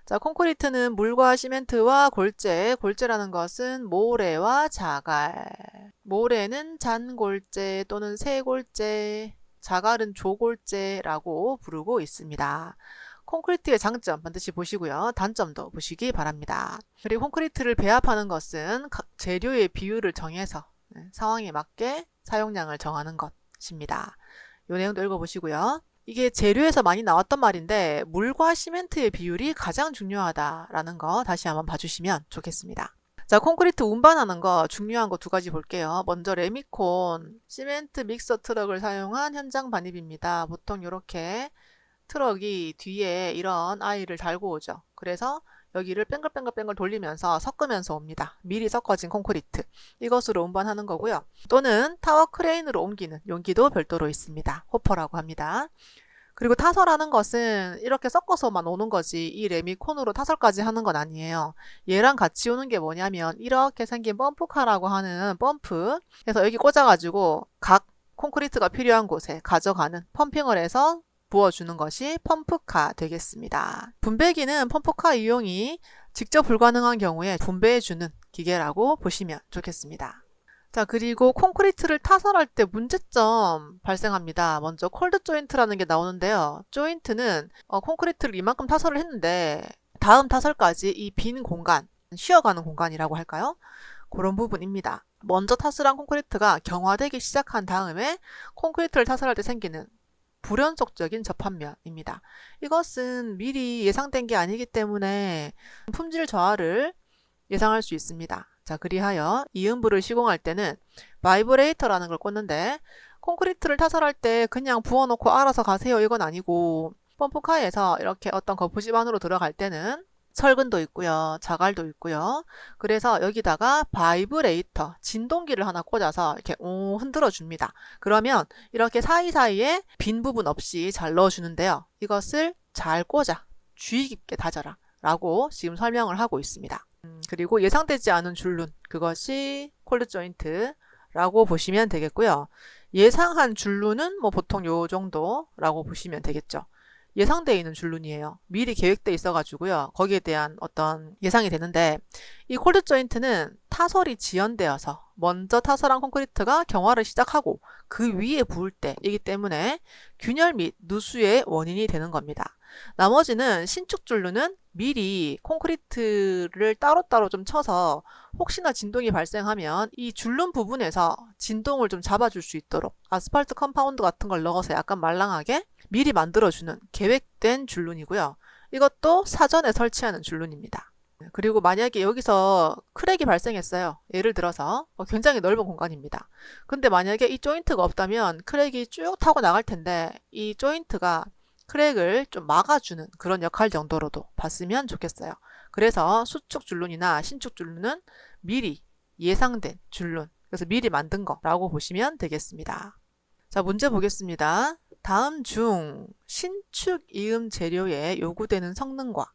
자, 콘크리트는 물과 시멘트와 골재라는 것은 모래와 자갈. 모래는 잔골재 또는 세골재, 자갈은 조골재라고 부르고 있습니다. 콘크리트의 장점 반드시 보시고요. 단점도 보시기 바랍니다. 그리고 콘크리트를 배합하는 것은 각 재료의 비율을 정해서 상황에 맞게 사용량을 정하는 것입니다. 이 내용도 읽어보시고요. 이게 재료에서 많이 나왔던 말인데 물과 시멘트의 비율이 가장 중요하다라는 거 다시 한번 봐주시면 좋겠습니다. 자, 콘크리트 운반하는 거 중요한 거 두 가지 볼게요. 먼저 레미콘 시멘트 믹서 트럭을 사용한 현장 반입입니다. 보통 이렇게 트럭이 뒤에 이런 아이를 달고 오죠. 그래서 여기를 뺑글뺑글 돌리면서 섞으면서 옵니다. 미리 섞어진 콘크리트. 이것으로 운반하는 거고요. 또는 타워 크레인으로 옮기는 용기도 별도로 있습니다. 호퍼라고 합니다. 그리고 타설하는 것은 이렇게 섞어서만 오는 거지 이 레미콘으로 타설까지 하는 건 아니에요. 얘랑 같이 오는 게 뭐냐면 이렇게 생긴 펌프카라고 하는 펌프 그래서 여기 꽂아가지고 각 콘크리트가 필요한 곳에 가져가는 펌핑을 해서 부어주는 것이 펌프카 되겠습니다. 분배기는 펌프카 이용이 직접 불가능한 경우에 분배해주는 기계라고 보시면 좋겠습니다. 자, 그리고 콘크리트를 타설할 때 문제점 발생합니다. 먼저 콜드 조인트라는 게 나오는데요. 조인트는 콘크리트를 이만큼 타설을 했는데 다음 타설까지 이 빈 공간, 쉬어가는 공간이라고 할까요? 그런 부분입니다. 먼저 타설한 콘크리트가 경화되기 시작한 다음에 콘크리트를 타설할 때 생기는 불연속적인 접합면입니다. 이것은 미리 예상된 게 아니기 때문에 품질 저하를 예상할 수 있습니다. 자, 그리하여 이음부를 시공할 때는 바이브레이터라는 걸 꽂는데 콘크리트를 타설할 때 그냥 부어놓고 알아서 가세요 이건 아니고 펌프카에서 이렇게 어떤 거푸집 안으로 들어갈 때는 철근도 있고요. 자갈도 있고요. 그래서 여기다가 바이브레이터, 진동기를 하나 꽂아서 이렇게 흔들어 줍니다. 그러면 이렇게 사이사이에 빈 부분 없이 잘 넣어주는데요. 이것을 잘 꽂아, 주의 깊게 다져라 라고 지금 설명을 하고 있습니다. 그리고 예상되지 않은 줄눈, 그것이 콜드 조인트라고 보시면 되겠고요. 예상한 줄눈은 뭐 보통 요 정도라고 보시면 되겠죠. 예상되어 있는 줄눈이에요. 미리 계획돼 있어가지고요. 거기에 대한 어떤 예상이 되는데 이 콜드 조인트는 타설이 지연되어서 먼저 타설한 콘크리트가 경화를 시작하고 그 위에 부을 때이기 때문에 균열 및 누수의 원인이 되는 겁니다. 나머지는 신축 줄눈은 미리 콘크리트를 따로따로 좀 쳐서 혹시나 진동이 발생하면 이 줄눈 부분에서 진동을 좀 잡아줄 수 있도록 아스팔트 컴파운드 같은 걸 넣어서 약간 말랑하게 미리 만들어주는 계획된 줄눈이고요. 이것도 사전에 설치하는 줄눈입니다. 그리고 만약에 여기서 크랙이 발생했어요. 예를 들어서 굉장히 넓은 공간입니다. 근데 만약에 이 조인트가 없다면 크랙이 쭉 타고 나갈 텐데 이 조인트가 크랙을 좀 막아주는 그런 역할 정도로도 봤으면 좋겠어요. 그래서 수축 줄눈이나 신축 줄눈은 미리 예상된 줄눈, 그래서 미리 만든 거라고 보시면 되겠습니다. 자, 문제 보겠습니다. 다음 중 신축 이음 재료에 요구되는 성능과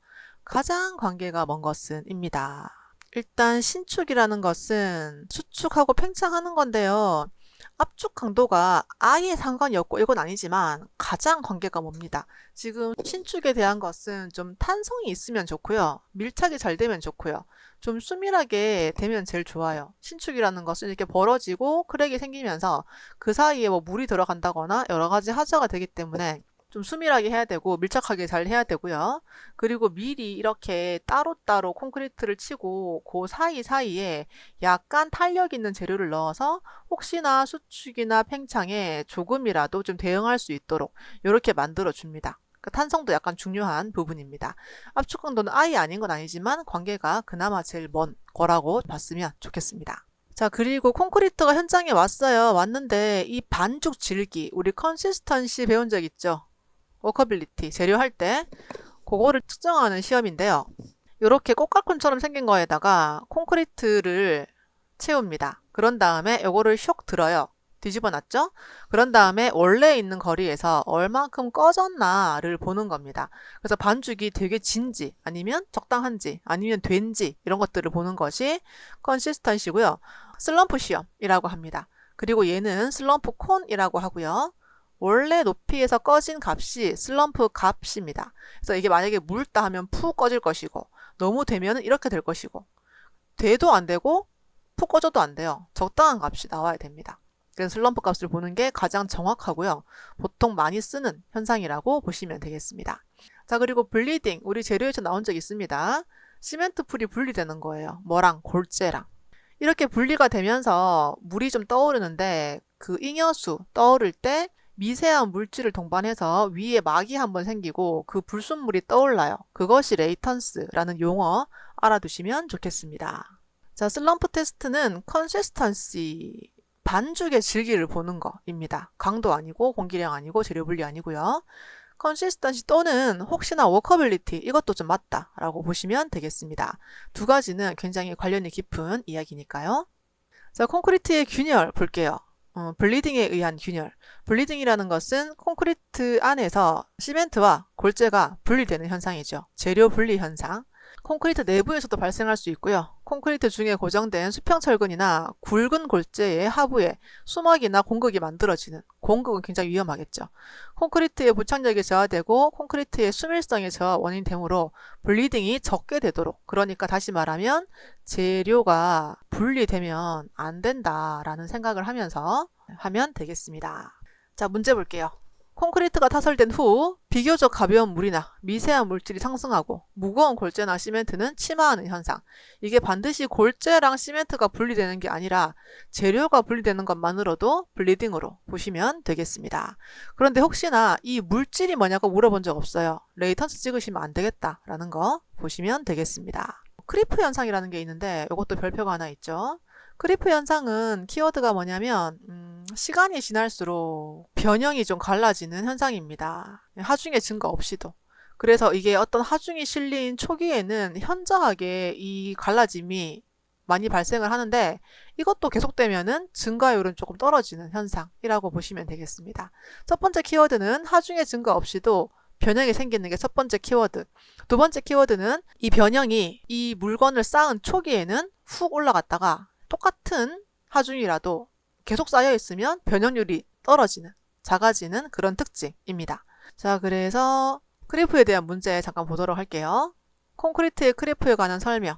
가장 관계가 먼 것은 입니다. 일단 신축이라는 것은 수축하고 팽창하는 건데요. 압축 강도가 아예 상관이 없고 이건 아니지만 가장 관계가 멉니다. 지금 신축에 대한 것은 좀 탄성이 있으면 좋고요. 밀착이 잘 되면 좋고요. 좀 수밀하게 되면 제일 좋아요. 신축이라는 것은 이렇게 벌어지고 크랙이 생기면서 그 사이에 뭐 물이 들어간다거나 여러 가지 하자가 되기 때문에 좀 수밀하게 해야 되고 밀착하게 잘 해야 되고요. 그리고 미리 이렇게 따로따로 콘크리트를 치고 그 사이사이에 약간 탄력 있는 재료를 넣어서 혹시나 수축이나 팽창에 조금이라도 좀 대응할 수 있도록 이렇게 만들어 줍니다. 그 탄성도 약간 중요한 부분입니다. 압축 강도는 아예 아닌 건 아니지만 관계가 그나마 제일 먼 거라고 봤으면 좋겠습니다. 자, 그리고 콘크리트가 현장에 왔어요. 왔는데 이 반죽 질기, 우리 컨시스턴시 배운 적 있죠? 워커빌리티, 재료할 때 그거를 측정하는 시험인데요. 이렇게 꽃갈콘처럼 생긴 거에다가 콘크리트를 채웁니다. 그런 다음에 이거를 쇽 들어요. 뒤집어 놨죠? 그런 다음에 원래 있는 거리에서 얼만큼 꺼졌나를 보는 겁니다. 그래서 반죽이 되게 진지 아니면 적당한지 아니면 된지 이런 것들을 보는 것이 컨시스턴시고요. 슬럼프 시험이라고 합니다. 그리고 얘는 슬럼프 콘이라고 하고요. 원래 높이에서 꺼진 값이 슬럼프 값입니다. 그래서 이게 만약에 묽다 하면 푹 꺼질 것이고 너무 되면 이렇게 될 것이고 돼도 안 되고 푹 꺼져도 안 돼요. 적당한 값이 나와야 됩니다. 그래서 슬럼프 값을 보는 게 가장 정확하고요. 보통 많이 쓰는 현상이라고 보시면 되겠습니다. 자, 그리고 블리딩. 우리 재료에서 나온 적 있습니다. 시멘트 풀이 분리되는 거예요. 뭐랑? 골재랑. 이렇게 분리가 되면서 물이 좀 떠오르는데 그 잉여수 떠오를 때 미세한 물질을 동반해서 위에 막이 한번 생기고 그 불순물이 떠올라요. 그것이 레이턴스라는 용어 알아두시면 좋겠습니다. 자, 슬럼프 테스트는 컨시스턴시, 반죽의 질기를 보는 거입니다. 강도 아니고 공기량 아니고 재료 분리 아니고요. 컨시스턴시 또는 혹시나 워커빌리티, 이것도 좀 맞다라고 보시면 되겠습니다. 두 가지는 굉장히 관련이 깊은 이야기니까요. 자, 콘크리트의 균열 볼게요. 블리딩에 의한 균열. 블리딩이라는 것은 콘크리트 안에서 시멘트와 골재가 분리되는 현상이죠. 재료 분리 현상. 콘크리트 내부에서도 발생할 수 있고요. 콘크리트 중에 고정된 수평철근이나 굵은 골재의 하부에 수막이나 공극이 만들어지는, 공극은 굉장히 위험하겠죠. 콘크리트의 부착력이 저하되고 콘크리트의 수밀성이 저하 원인이 되므로 블리딩이 적게 되도록, 그러니까 다시 말하면 재료가 분리되면 안 된다라는 생각을 하면서 하면 되겠습니다. 자, 문제 볼게요. 콘크리트가 타설된 후 비교적 가벼운 물이나 미세한 물질이 상승하고 무거운 골재나 시멘트는 침하하는 현상. 이게 반드시 골재랑 시멘트가 분리되는 게 아니라 재료가 분리되는 것만으로도 블리딩으로 보시면 되겠습니다. 그런데 혹시나 이 물질이 뭐냐고 물어본 적 없어요. 레이턴스 찍으시면 안 되겠다라는 거 보시면 되겠습니다. 크리프 현상이라는 게 있는데 이것도 별표가 하나 있죠. 크리프 현상은 키워드가 뭐냐면 시간이 지날수록 변형이 좀 갈라지는 현상입니다. 하중의 증거 없이도. 그래서 이게 어떤 하중이 실린 초기에는 현저하게 이 갈라짐이 많이 발생을 하는데 이것도 계속되면은 증가율은 조금 떨어지는 현상이라고 보시면 되겠습니다. 첫 번째 키워드는 하중의 증거 없이도 변형이 생기는 게 첫 번째 키워드. 두 번째 키워드는 이 변형이 이 물건을 쌓은 초기에는 훅 올라갔다가 똑같은 하중이라도 계속 쌓여 있으면 변형률이 떨어지는, 작아지는 그런 특징입니다. 자, 그래서 크리프에 대한 문제 잠깐 보도록 할게요. 콘크리트의 크리프에 관한 설명.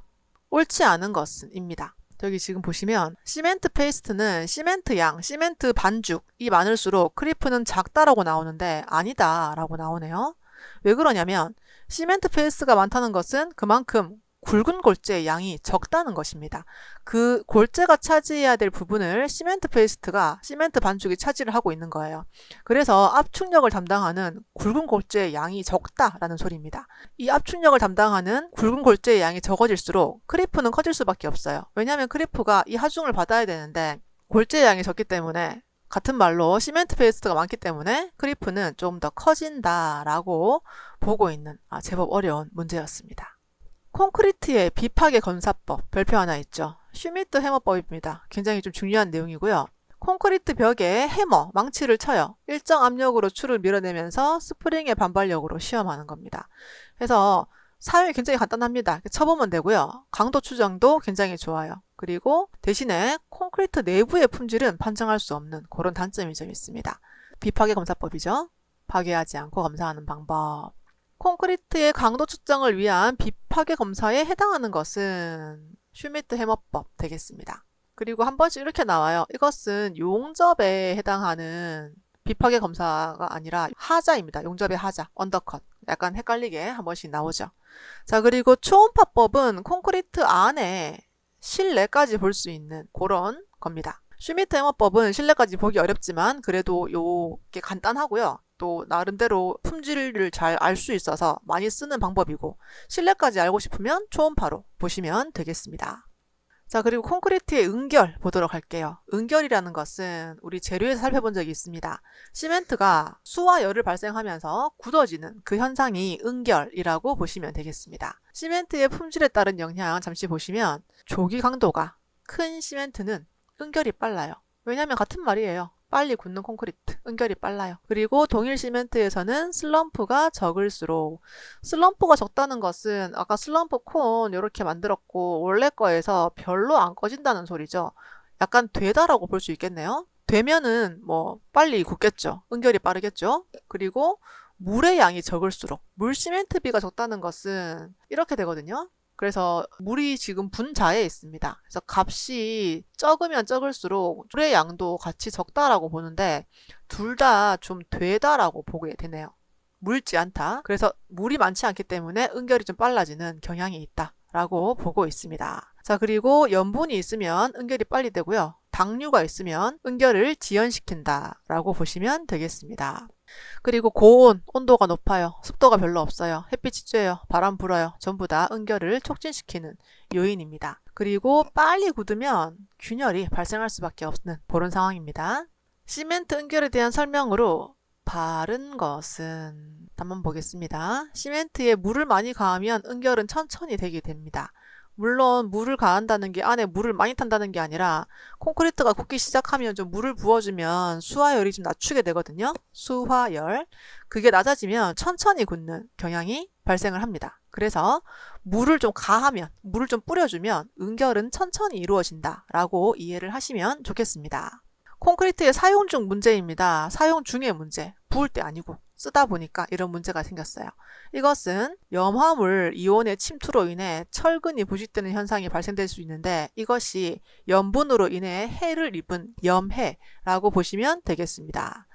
옳지 않은 것은입니다. 여기 지금 보시면 시멘트 페이스트는 시멘트 양, 시멘트 반죽이 많을수록 크리프는 작다라고 나오는데 아니다 라고 나오네요. 왜 그러냐면 시멘트 페이스트가 많다는 것은 그만큼 굵은 골재의 양이 적다는 것입니다. 그 골재가 차지해야 될 부분을 시멘트 페이스트가, 시멘트 반죽이 차지를 하고 있는 거예요. 그래서 압축력을 담당하는 굵은 골재의 양이 적다라는 소리입니다. 이 압축력을 담당하는 굵은 골재의 양이 적어질수록 크리프는 커질 수밖에 없어요. 왜냐하면 크리프가 이 하중을 받아야 되는데 골재의 양이 적기 때문에, 같은 말로 시멘트 페이스트가 많기 때문에 크리프는 좀 더 커진다라고 보고 있는 제법 어려운 문제였습니다. 콘크리트의 비파괴 검사법, 별표 하나 있죠. 슈미트 해머법입니다. 굉장히 좀 중요한 내용이고요. 콘크리트 벽에 해머, 망치를 쳐요. 일정 압력으로 줄을 밀어내면서 스프링의 반발력으로 시험하는 겁니다. 그래서 사용이 굉장히 간단합니다. 쳐보면 되고요. 강도 추정도 굉장히 좋아요. 그리고 대신에 콘크리트 내부의 품질은 판정할 수 없는 그런 단점이 좀 있습니다. 비파괴 검사법이죠. 파괴하지 않고 검사하는 방법. 콘크리트의 강도 측정을 위한 비파괴 검사에 해당하는 것은 슈미트 해머법 되겠습니다. 그리고 한 번씩 이렇게 나와요. 이것은 용접에 해당하는 비파괴 검사가 아니라 하자입니다. 용접의 하자, 언더컷. 약간 헷갈리게 한 번씩 나오죠. 자, 그리고 초음파법은 콘크리트 안에 실내까지 볼 수 있는 그런 겁니다. 슈미트 해머법은 실내까지 보기 어렵지만 그래도 요게 간단하고요. 또 나름대로 품질을 잘 알 수 있어서 많이 쓰는 방법이고, 실내까지 알고 싶으면 초음파로 보시면 되겠습니다. 자, 그리고 콘크리트의 응결 보도록 할게요. 응결이라는 것은 우리 재료에서 살펴본 적이 있습니다. 시멘트가 수와 열을 발생하면서 굳어지는 그 현상이 응결이라고 보시면 되겠습니다. 시멘트의 품질에 따른 영향 잠시 보시면 조기 강도가 큰 시멘트는 응결이 빨라요. 왜냐하면 같은 말이에요. 빨리 굳는 콘크리트, 응결이 빨라요. 그리고 동일 시멘트에서는 슬럼프가 적을수록, 슬럼프가 적다는 것은 아까 슬럼프 콘 이렇게 만들었고 원래 거에서 별로 안 꺼진다는 소리죠. 약간 되다라고 볼 수 있겠네요. 되면은 뭐 빨리 굳겠죠. 응결이 빠르겠죠. 그리고 물의 양이 적을수록 물 시멘트비가 적다는 것은 이렇게 되거든요. 그래서 물이 지금 분자에 있습니다. 그래서 값이 적으면 적을수록 물의 양도 같이 적다라고 보는데 둘 다 좀 되다라고 보게 되네요. 묽지 않다. 그래서 물이 많지 않기 때문에 응결이 좀 빨라지는 경향이 있다라고 보고 있습니다. 자, 그리고 염분이 있으면 응결이 빨리 되고요. 당류가 있으면 응결을 지연시킨다라고 보시면 되겠습니다. 그리고 고온, 온도가 높아요. 습도가 별로 없어요. 햇빛이 쬐요. 바람 불어요. 전부 다 응결을 촉진시키는 요인입니다. 그리고 빨리 굳으면 균열이 발생할 수밖에 없는 그런 상황입니다. 시멘트 응결에 대한 설명으로 바른 것은 한번 보겠습니다. 시멘트에 물을 많이 가하면 응결은 천천히 되게 됩니다. 물론 물을 가한다는 게 안에 물을 많이 탄다는 게 아니라 콘크리트가 굳기 시작하면 좀 물을 부어주면 수화열이 좀 낮추게 되거든요. 수화열. 그게 낮아지면 천천히 굳는 경향이 발생을 합니다. 그래서 물을 좀 가하면, 물을 좀 뿌려주면 응결은 천천히 이루어진다라고 이해를 하시면 좋겠습니다. 콘크리트의 사용 중 문제입니다. 사용 중의 문제. 부을 때 아니고 쓰다 보니까 이런 문제가 생겼어요. 이것은 염화물 이온의 침투로 인해 철근이 부식되는 현상이 발생될 수 있는데 이것이 염분으로 인해 해를 입은 염해라고 보시면 되겠습니다.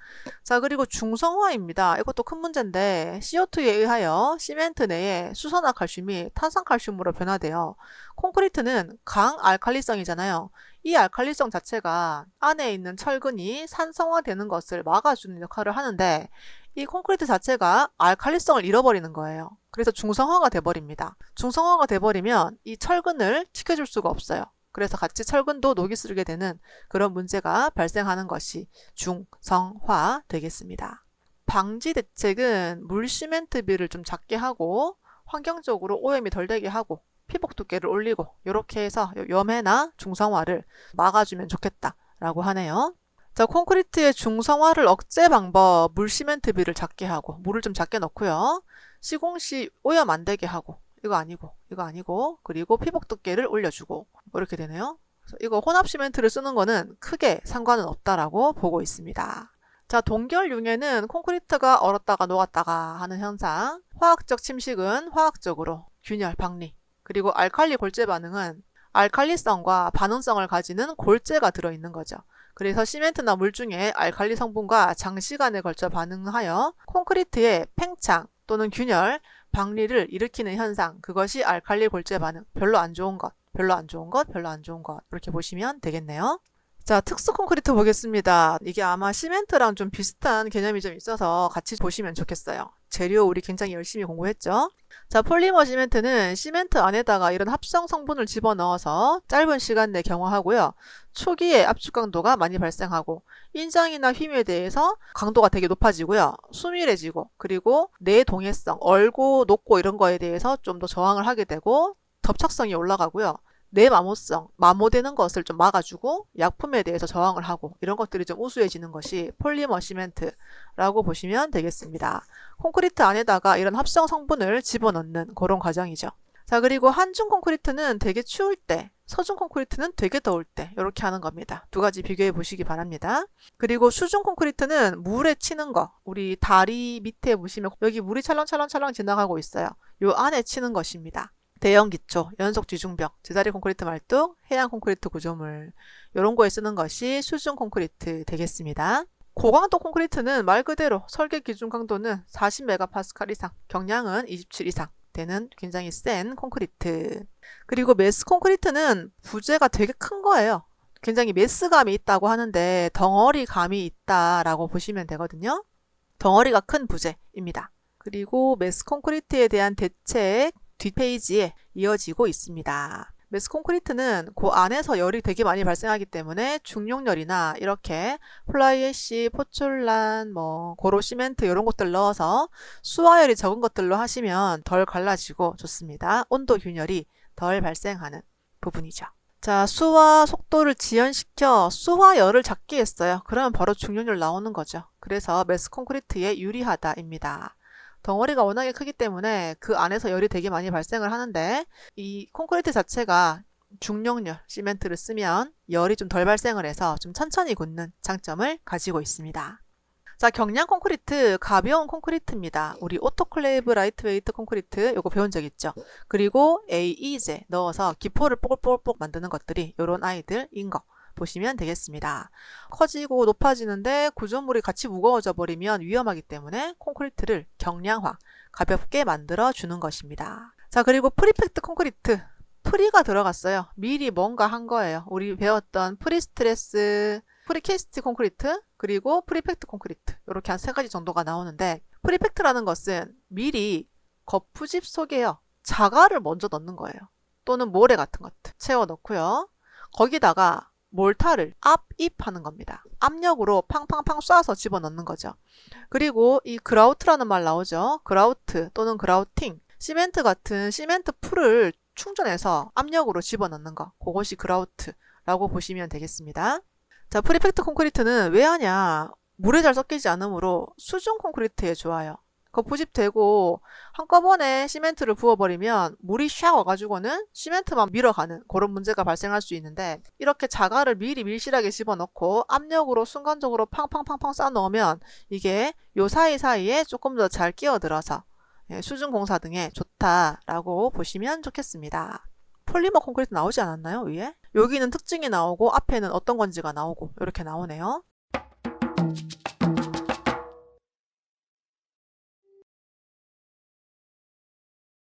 자, 그리고 중성화입니다. 이것도 큰 문제인데 CO2에 의하여 시멘트 내에 수산화칼슘이 탄산칼슘으로 변화돼요. 콘크리트는 강알칼리성이잖아요. 이 알칼리성 자체가 안에 있는 철근이 산성화되는 것을 막아주는 역할을 하는데 이 콘크리트 자체가 알칼리성을 잃어버리는 거예요. 그래서 중성화가 돼버립니다. 중성화가 돼버리면 이 철근을 지켜줄 수가 없어요. 그래서 같이 철근도 녹이 슬게 되는 그런 문제가 발생하는 것이 중성화 되겠습니다. 방지 대책은 물 시멘트비를 좀 작게 하고 환경적으로 오염이 덜 되게 하고 피복 두께를 올리고 이렇게 해서 염해나 중성화를 막아주면 좋겠다라고 하네요. 자, 콘크리트의 중성화를 억제 방법, 물 시멘트비를 작게 하고 물을 좀 작게 넣고요. 시공시 오염 안 되게 하고 이거 아니고 그리고 피복 두께를 올려주고 뭐 이렇게 되네요. 그래서 이거 혼합 시멘트를 쓰는 거는 크게 상관은 없다라고 보고 있습니다. 자, 동결융해는 콘크리트가 얼었다가 녹았다가 하는 현상, 화학적 침식은 화학적으로 균열, 박리, 그리고 알칼리 골재 반응은 알칼리성과 반응성을 가지는 골재가 들어있는 거죠. 그래서 시멘트나 물 중에 알칼리 성분과 장시간에 걸쳐 반응하여 콘크리트의 팽창 또는 균열, 박리를 일으키는 현상, 그것이 알칼리 골재 반응, 별로 안 좋은 것, 별로 안 좋은 것, 별로 안 좋은 것 이렇게 보시면 되겠네요. 자, 특수 콘크리트 보겠습니다. 이게 아마 시멘트랑 좀 비슷한 개념이 좀 있어서 같이 보시면 좋겠어요. 재료 우리 굉장히 열심히 공부했죠? 자, 폴리머 시멘트는 시멘트 안에다가 이런 합성 성분을 집어넣어서 짧은 시간 내 경화하고요. 초기에 압축 강도가 많이 발생하고 인장이나 휨에 대해서 강도가 되게 높아지고요. 수밀해지고 그리고 내동해성, 얼고 녹고 이런 거에 대해서 좀 더 저항을 하게 되고 접착성이 올라가고요. 내마모성, 마모되는 것을 좀 막아주고 약품에 대해서 저항을 하고 이런 것들이 좀 우수해지는 것이 폴리머 시멘트라고 보시면 되겠습니다. 콘크리트 안에다가 이런 합성 성분을 집어넣는 그런 과정이죠. 자, 그리고 한중 콘크리트는 되게 추울 때, 서중 콘크리트는 되게 더울 때 이렇게 하는 겁니다. 두 가지 비교해 보시기 바랍니다. 그리고 수중 콘크리트는 물에 치는 거, 우리 다리 밑에 보시면 여기 물이 찰랑찰랑찰랑 지나가고 있어요. 요 안에 치는 것입니다. 대형 기초, 연속 지중벽, 제자리 콘크리트 말뚝, 해양 콘크리트 구조물 이런 거에 쓰는 것이 수중 콘크리트 되겠습니다. 고강도 콘크리트는 말 그대로 설계 기준 강도는 40메가파스칼 이상, 경량은 27 이상 되는 굉장히 센 콘크리트. 그리고 메스 콘크리트는 부재가 되게 큰 거예요. 굉장히 메스감이 있다고 하는데 덩어리감이 있다라고 보시면 되거든요. 덩어리가 큰 부재입니다. 그리고 메스 콘크리트에 대한 대책 뒷페이지에 이어지고 있습니다. 메스 콘크리트는 그 안에서 열이 되게 많이 발생하기 때문에 중용열이나 이렇게 플라이애쉬, 포출란, 고로 시멘트 이런 것들 넣어서 수화열이 적은 것들로 하시면 덜 갈라지고 좋습니다. 온도 균열이 덜 발생하는 부분이죠. 자, 수화 속도를 지연시켜 수화열을 작게 했어요. 그러면 바로 중용열 나오는 거죠. 그래서 메스 콘크리트에 유리하다입니다. 덩어리가 워낙에 크기 때문에 그 안에서 열이 되게 많이 발생을 하는데 이 콘크리트 자체가 중력열 시멘트를 쓰면 열이 좀 덜 발생을 해서 좀 천천히 굳는 장점을 가지고 있습니다. 자, 경량 콘크리트, 가벼운 콘크리트입니다. 우리 오토클레이브 라이트웨이트 콘크리트 요거 배운 적 있죠? 그리고 AE제 넣어서 기포를 뽀글뽀글 만드는 것들이 요런 아이들인 거 보시면 되겠습니다. 커지고 높아지는데 구조물이 같이 무거워져 버리면 위험하기 때문에 콘크리트를 경량화, 가볍게 만들어 주는 것입니다. 자, 그리고 프리팩트 콘크리트. 프리가 들어갔어요. 미리 뭔가 한 거예요. 우리 배웠던 프리스트레스, 프리캐스트 콘크리트, 그리고 프리팩트 콘크리트. 이렇게 한 세 가지 정도가 나오는데, 프리팩트라는 것은 미리 거푸집 속에요. 자갈을 먼저 넣는 거예요. 또는 모래 같은 것들 채워 넣고요. 거기다가 몰타를 압입하는 겁니다. 압력으로 팡팡팡 쏴서 집어넣는 거죠. 그리고 이 그라우트라는 말 나오죠. 그라우트 또는 그라우팅. 시멘트 같은 시멘트 풀을 충전해서 압력으로 집어넣는 거. 그것이 그라우트라고 보시면 되겠습니다. 자, 프리팩트 콘크리트는 왜 하냐? 물에 잘 섞이지 않으므로 수중 콘크리트에 좋아요. 거푸집되고 한꺼번에 시멘트를 부어버리면 물이 샥 와가지고는 시멘트만 밀어가는 그런 문제가 발생할 수 있는데, 이렇게 자갈을 미리 밀실하게 집어넣고 압력으로 순간적으로 팡팡팡팡 쌓아 넣으면 이게 요 사이사이에 조금 더 잘 끼어들어서 수중 공사 등에 좋다라고 보시면 좋겠습니다. 폴리머 콘크리트 나오지 않았나요, 위에? 여기는 특징이 나오고 앞에는 어떤 건지가 나오고 이렇게 나오네요.